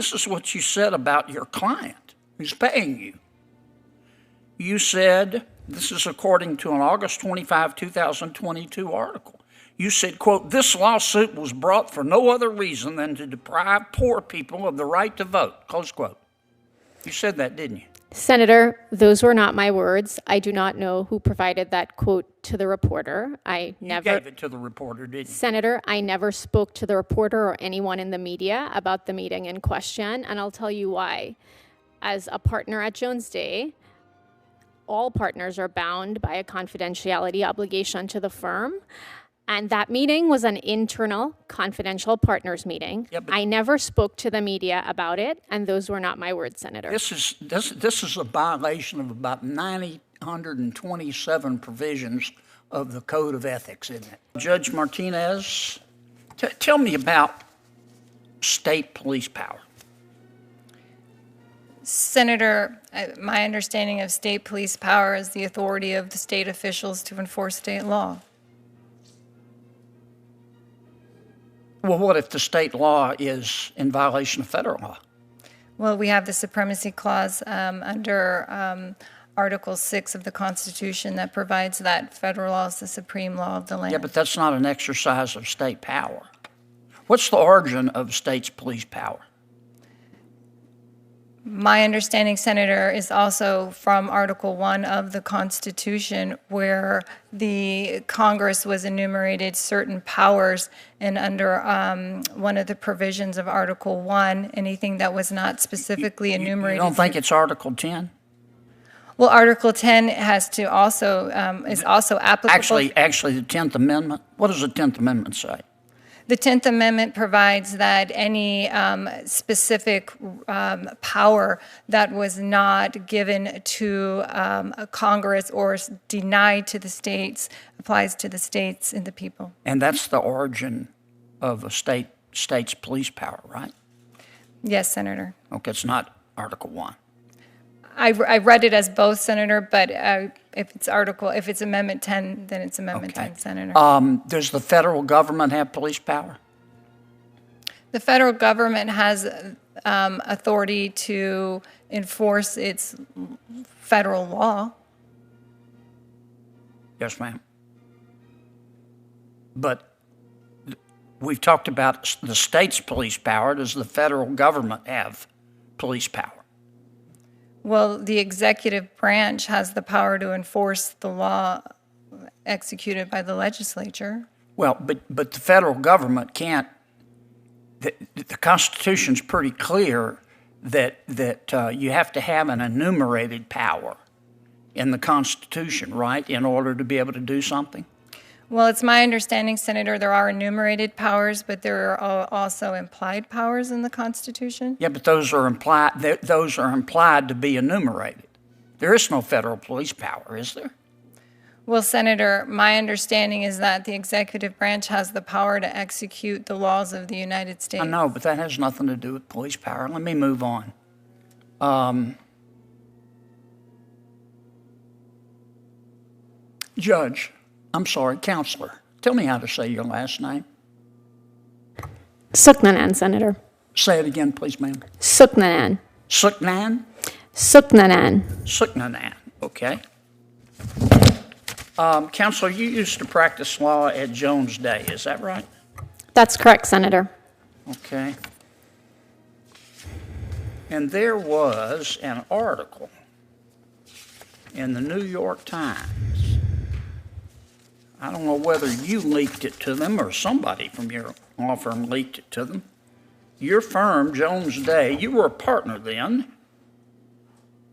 This is what you said about your client who's paying you. You said, this is according to an August 25, 2022 article. You said, quote, "This lawsuit was brought for no other reason than to deprive poor people of the right to vote," close quote. You said that, didn't you? Senator, those were not my words. I do not know who provided that quote to the reporter. You gave it to the reporter, didn't you? Senator, I never spoke to the reporter or anyone in the media about the meeting in question, and I'll tell you why. As a partner at Jones Day, all partners are bound by a confidentiality obligation to the firm. And that meeting was an internal, confidential partners meeting. Yeah, I never spoke to the media about it, and those were not my words, Senator. This is a violation of about 927 provisions of the Code of Ethics, isn't it? Judge Martinez, tell me about state police power. Senator, my understanding of state police power is the authority of the state officials to enforce state law. Well, what if the state law is in violation of federal law? Well, we have the Supremacy Clause under Article 6 of the Constitution that provides that federal law is the supreme law of the land. Yeah, but that's not an exercise of state power. What's the origin of state's police power? My understanding, Senator, is also from Article 1 of the Constitution, where the Congress was enumerated certain powers, and under one of the provisions of Article 1, anything that was not specifically enumerated. You don't think it's Article 10? Well, Article 10 has to also is also applicable. Actually, the 10th Amendment. What does the 10th Amendment say? The 10th Amendment provides that any specific power that was not given to a Congress or denied to the states applies to the states and the people. And that's the origin of a state's police power, right? Yes, Senator. Okay, it's not Article 1. I read it as both, Senator, but if it's Amendment 10, then it's Amendment 10, Senator. Does the federal government have police power? The federal government has authority to enforce its federal law. Yes, ma'am. But we've talked about the state's police power. Does the federal government have police power? Well, the executive branch has the power to enforce the law executed by the legislature. Well, but the federal government can't. The Constitution's pretty clear that you have to have an enumerated power in the Constitution, right, in order to be able to do something? Well, it's my understanding, Senator, there are enumerated powers, but there are also implied powers in the Constitution. Yeah, but those are implied to be enumerated. There is no federal police power, is there? Well, Senator, my understanding is that the executive branch has the power to execute the laws of the United States. I know, but that has nothing to do with police power. Let me move on. Counselor, tell me how to say your last name. Sooknanan, Senator. Say it again, please, ma'am. Sooknanan. Sooknanan? Sooknanan. Sooknanan, okay. Counselor, you used to practice law at Jones Day, is that right? That's correct, Senator. Okay. And there was an article in the New York Times. I don't know whether you leaked it to them or somebody from your law firm leaked it to them. Your firm, Jones Day, you were a partner then,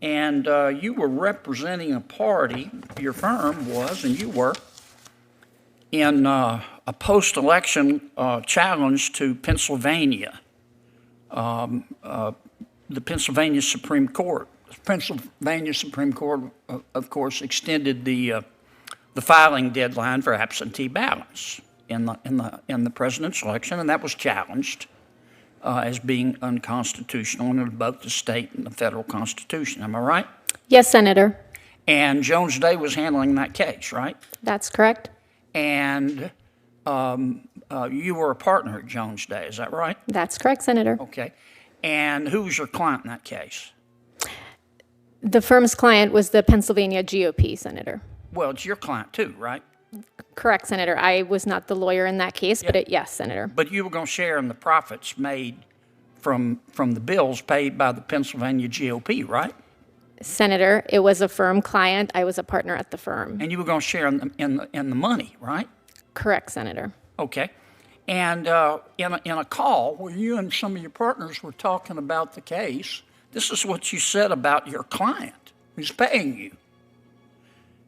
and you were representing a party, your firm was, and you were, in a post-election challenge to Pennsylvania, the Pennsylvania Supreme Court. The Pennsylvania Supreme Court, of course, extended the filing deadline for absentee ballots in the president's election, and that was challenged as being unconstitutional under both the state and the federal constitution. Am I right? Yes, Senator. And Jones Day was handling that case, right? That's correct. And you were a partner at Jones Day, is that right? That's correct, Senator. Okay. And who was your client in that case? The firm's client was the Pennsylvania GOP, Senator. Well, it's your client too, right? Correct, Senator. I was not the lawyer in that case, but yes, Senator. But you were going to share in the profits made from the bills paid by the Pennsylvania GOP, right? Senator, it was a firm client. I was a partner at the firm. And you were going to share in the money, right? Correct, Senator. Okay. And in a call where you and some of your partners were talking about the case, this is what you said about your client who's paying you.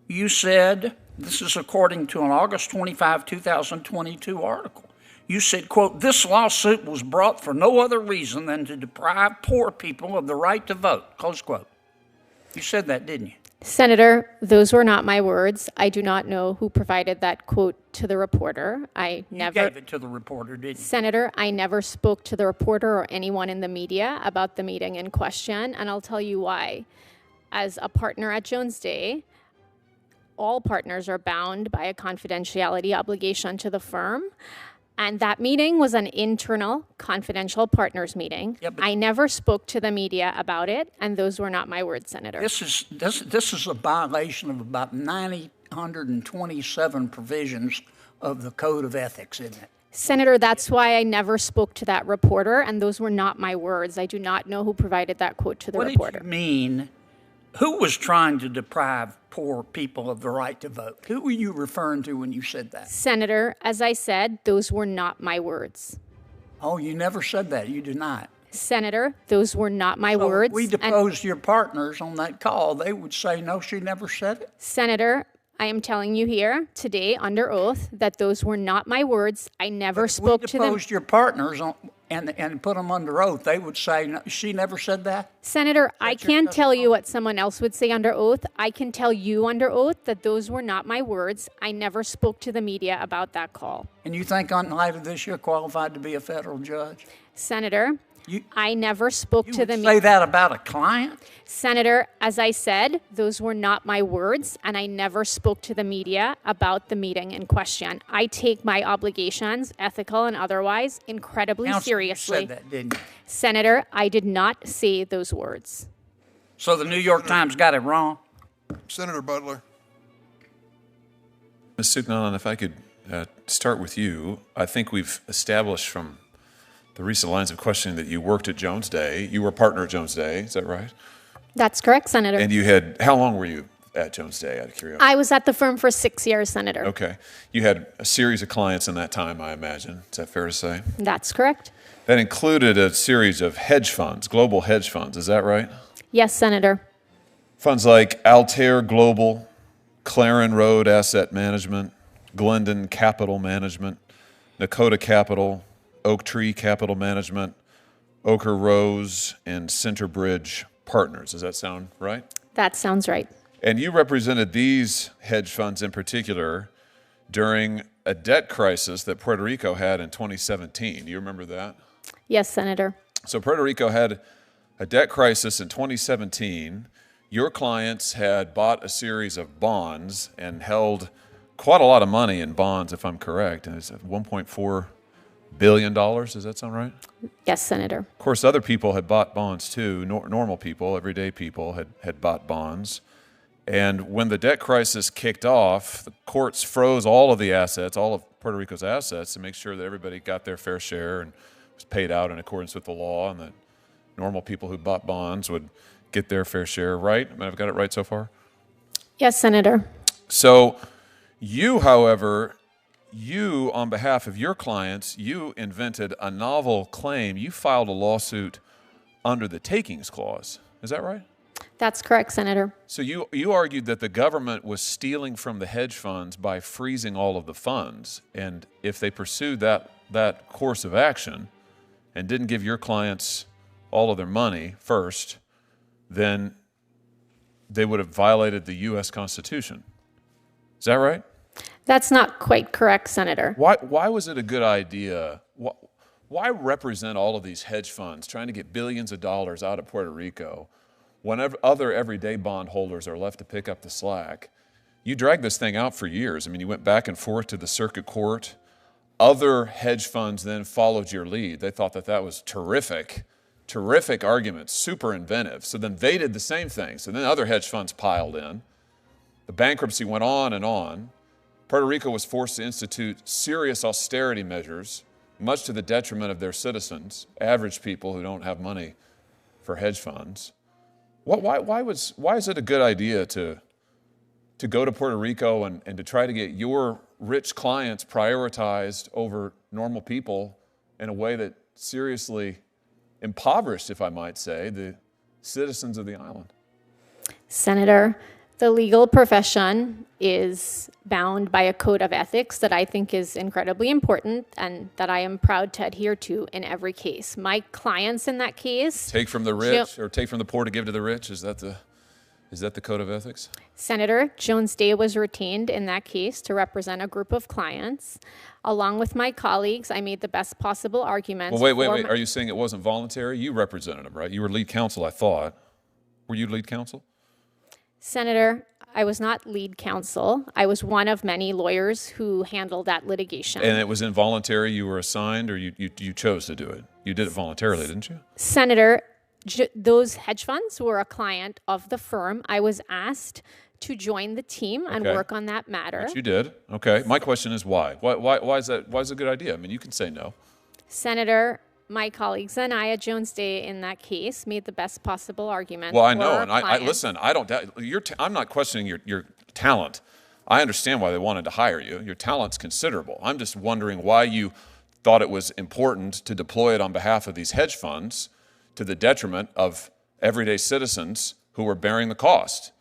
You said, this is according to an August 25, 2022 article. You said, quote, "This lawsuit was brought for no other reason than to deprive poor people of the right to vote," close quote. You said that, didn't you? Senator, those were not my words. I do not know who provided that quote to the reporter. You gave it to the reporter, didn't you? Senator, I never spoke to the reporter or anyone in the media about the meeting in question, and I'll tell you why. As a partner at Jones Day, all partners are bound by a confidentiality obligation to the firm. And that meeting was an internal, confidential partners meeting. Yeah, I never spoke to the media about it, and those were not my words, Senator. This is a violation of about 927 provisions of the Code of Ethics, isn't it? Senator, that's why I never spoke to that reporter, and those were not my words. I do not know who provided that quote to the reporter. What did you mean? Who was trying to deprive poor people of the right to vote? Who were you referring to when you said that? Senator, as I said, those were not my words. Oh, you never said that. You denied. Senator, those were not my So words. if we deposed your partners on that call, they would say, no, she never said it. Senator, I am telling you here today under oath that those were not my words. I never spoke to them. If we deposed your partners and put them under oath, they would say, no, she never said that? Senator, I can't tell you what someone else would say under oath. I can tell you under oath that those were not my words. I never spoke to the media about that call. And you think in light of this, you're qualified to be a federal judge? Senator, I never spoke to the You media. say that about a client? Senator, as I said, those were not my words, and I never spoke to the media about the meeting in question. I take my obligations, ethical and otherwise, incredibly Counsel, seriously. you said that, didn't you? Senator, I did not say those words. So the New York Times got it wrong? Senator Butler. Ms. Sooknanan, if I could start with you. I think we've established from the recent lines of questioning that you worked at Jones Day. You were a partner at Jones Day, is that right? That's correct, Senator. And you had, how long were you at Jones Day, out of curiosity? I was at the firm for 6 years, Senator. Okay. You had a series of clients in that time, I imagine. Is that fair to say? That's correct. That included a series of hedge funds, global hedge funds, is that right? Yes, Senator. Funds like Altair Global, Claren Road Asset Management, Glendon Capital Management, Nakota Capital, Oak Tree Capital Management, Ochre Rose, and Centerbridge Partners. Does that sound right? That sounds right. And you represented these hedge funds in particular during a debt crisis that Puerto Rico had in 2017. Do you remember that? Yes, Senator. So Puerto Rico had a debt crisis in 2017. Your clients had bought a series of bonds and held quite a lot of money in bonds, if I'm correct. And it's $1.4 billion. Does that sound right? Yes, Senator. Of course, other people had bought bonds too. Normal people, everyday people had bought bonds. And when the debt crisis kicked off, the courts froze all of the assets, all of Puerto Rico's assets, to make sure that everybody got their fair share and was paid out in accordance with the law, and that normal people who bought bonds would get their fair share, right? I mean, I've got it right so far? Yes, Senator. So you, however, you, on behalf of your clients, you invented a novel claim. You filed a lawsuit under the takings clause. Is that right? That's correct, Senator. So you argued that the government was stealing from the hedge funds by freezing all of the funds. And if they pursued that course of action and didn't give your clients all of their money first, then they would have violated the U.S. Constitution. Is that right? That's not quite correct, Senator. Why was it a good idea? Why represent all of these hedge funds trying to get billions of dollars out of Puerto Rico when other everyday bondholders are left to pick up the slack? You dragged this thing out for years. I mean, you went back and forth to the circuit court. Other hedge funds then followed your lead. They thought that was terrific terrific arguments, super inventive. So then they did the same thing. So then other hedge funds piled in. The bankruptcy went on and on. Puerto Rico was forced to institute serious austerity measures, much to the detriment of their citizens, average people who don't have money for hedge funds. Why is it a good idea to go to Puerto Rico and to try to get your rich clients prioritized over normal people in a way that seriously impoverished, if I might say, the citizens of the island? Senator, the legal profession is bound by a code of ethics that I think is incredibly important and that I am proud to adhere to in every case. My clients in that case... Take from the rich or take from the poor to give to the rich? Is that the code of ethics? Senator, Jones Day was retained in that case to represent a group of clients. Along with my colleagues, I made the best possible arguments. Well, wait. Are you saying it wasn't voluntary? You represented them, right? You were lead counsel, I thought. Were you lead counsel? Senator, I was not lead counsel. I was one of many lawyers who handled that litigation. And it was involuntary? You were assigned, or you chose to do it? You did it voluntarily, didn't you? Senator, those hedge funds were a client of the firm. I was asked to join the team and work on that matter. But you did. Okay. My question is why? Why is that? Why is it a good idea? I mean, you can say no. Senator, my colleagues and I at Jones Day in that case made the best possible argument. Well, I know, and I listen. I don't doubt I'm not questioning your talent. I understand why they wanted to hire you. Your talent's considerable. I'm just wondering why you thought it was important to deploy it on behalf of these hedge funds to the detriment of everyday citizens who were bearing the cost.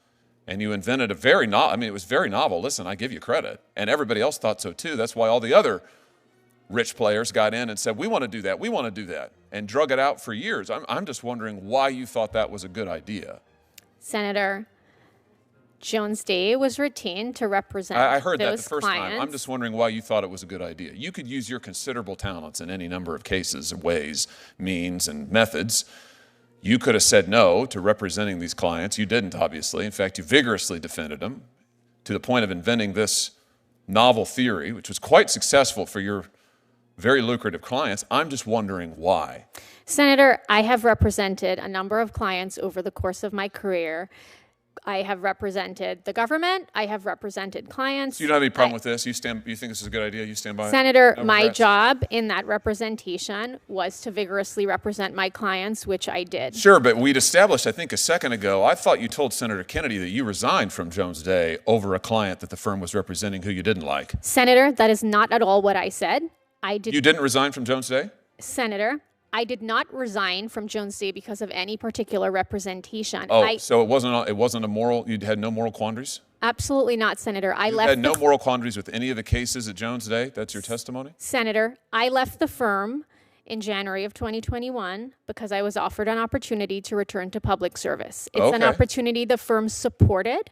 And you invented it was very novel. Listen, I give you credit. And everybody else thought so too. That's why all the other rich players got in and said, we want to do that, and drug it out for years. I'm just wondering why you thought that was a good idea. Senator, Jones Day was retained to represent I heard that the those first clients. time. I'm just wondering why you thought it was a good idea. You could use your considerable talents in any number of cases, ways, means, and methods. You could have said no to representing these clients. You didn't, obviously. In fact, you vigorously defended them to the point of inventing this novel theory, which was quite successful for your very lucrative clients. I'm just wondering why. Senator, I have represented a number of clients over the course of my career. I have represented the government. I have represented clients. So you don't have any problem with this? You think this is a good idea? You stand by it? Senator, No my regrets? job in that representation was to vigorously represent my clients, which I did. Sure, but we'd established, I think, a second ago, I thought you told Senator Kennedy that you resigned from Jones Day over a client that the firm was representing who you didn't like. Senator, that is not at all what I said. You didn't resign from Jones Day? Senator, I did not resign from Jones Day because of any particular representation. So it wasn't a moral, you had no moral quandaries? Absolutely not, Senator. You had no moral quandaries with any of the cases at Jones Day? That's your testimony? Senator, I left the firm in January of 2021 because I was offered an opportunity to return to public service. It's an opportunity the firm supported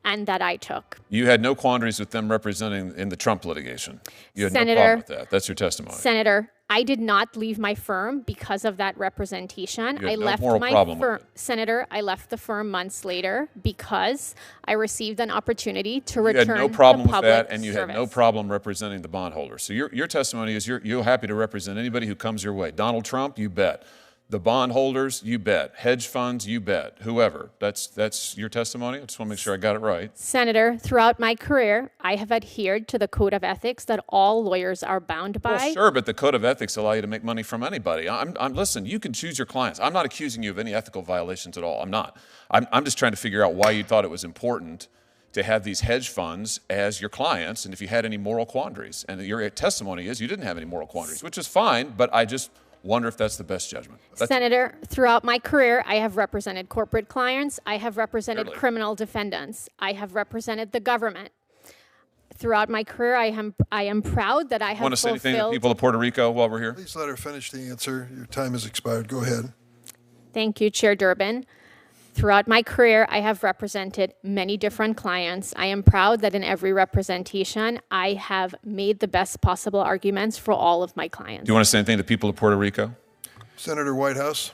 and that I took. You had no quandaries with them representing in the Trump litigation? You had Senator, no problem with that? That's your testimony? Senator, I did not leave my firm because of that representation. You had no moral problem with it. Senator, I left the firm months later because I received an opportunity to return to public service. You had no problem with that, and you had no problem representing the bondholders. So your testimony is you're happy to represent anybody who comes your way. Donald Trump, you bet. The bondholders, you bet. Hedge funds, you bet. Whoever. That's your testimony? I just want to make sure I got it right. Senator, throughout my career, I have adhered to the code of ethics that all lawyers are bound by. Well, sure, but the code of ethics allow you to make money from anybody. Listen, you can choose your clients. I'm not accusing you of any ethical violations at all. I'm not. I'm just trying to figure out why you thought it was important to have these hedge funds as your clients, and if you had any moral quandaries. And your testimony is you didn't have any moral quandaries, which is fine, but I just wonder if that's the best judgment. Senator, throughout my career, I have represented corporate clients. I have represented criminal defendants. I have represented the government. Throughout my career, I am proud that I have fulfilled... Want to say anything to the people of Puerto Rico while we're here? Please let her finish the answer. Your time has expired. Go ahead. Thank you, Chair Durbin. Throughout my career, I have represented many different clients. I am proud that in every representation, I have made the best possible arguments for all of my clients. Do you want to say anything to the people of Puerto Rico? Senator Whitehouse.